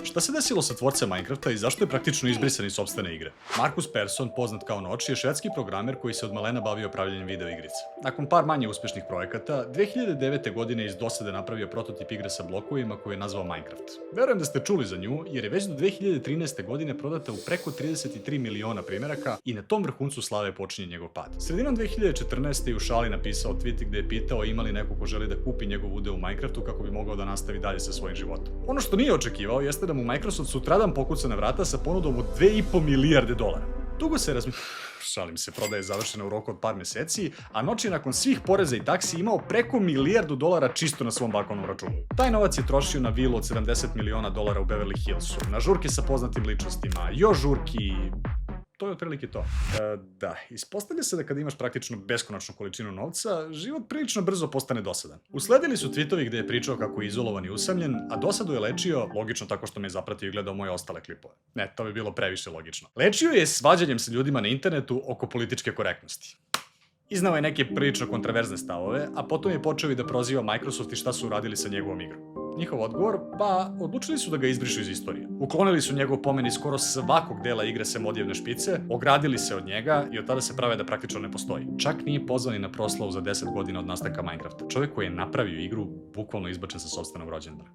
Šta se desilo sa tvorcem Minecrafta i zašto je praktično izbrisan iz sopstvene igre? Markus Persson, poznat kao Noč, je švedski programer koji se od malena bavio pravljenjem video igrica. Nakon par manje uspešnih projekata, 2009. godine iz dosade napravio prototip igre sa blokovima koju je nazvao Minecraft. Verujem da ste čuli za nju, jer je već do 2013. godine prodata u preko 33 miliona primjeraka i na tom vrhuncu slave počinje njegov pad. Sredinom 2014. je u šali napisao tweet gde je pitao ima li neko ko želi da kupi njegov udeo u Minecraftu kako bi mogao da nastavi dalje sa svojim životom. Ono što nije očekivao jeste da mu Microsoft sutradan pokuca na vrata sa ponudom od 2,5 milijarde dolara. Dugo se šalim se, prodaja je završena u roku od par meseci, a Noč je nakon svih poreza i taksi imao preko milijardu dolara čisto na svom bankovnom računu. Taj novac je trošio na vilu od 70 miliona dolara u Beverly Hillsu, na žurke sa poznatim ličnostima, još žurki. To je otprilike to. Da, ispostavlja se da kada imaš praktično beskonačnu količinu novca, život prilično brzo postane dosadan. Usledili su tweetovi gde je pričao kako je izolovan i usamljen, a dosadu je lečio, logično tako što me je zapratio i gledao moje ostale klipove. Ne, to bi bilo previše logično. Lečio je svađanjem sa ljudima na internetu oko političke korektnosti. Iznao je neke prilično kontraverzne stavove, a potom je počeo i da proziva Microsoft i šta su uradili sa njegovom igrom. Njihov odgovor, pa odlučili su da ga izbrišu iz istorije. Uklonili su njegov pomen iz skoro svakog dela igre sem odjevne špice, ogradili se od njega i od tada se prave da praktično ne postoji. Čak nije pozvan i na proslavu za 10 godina od nastanka Minecrafta. Čovjek koji je napravio igru, bukvalno izbačen sa sopstvenog rođendana.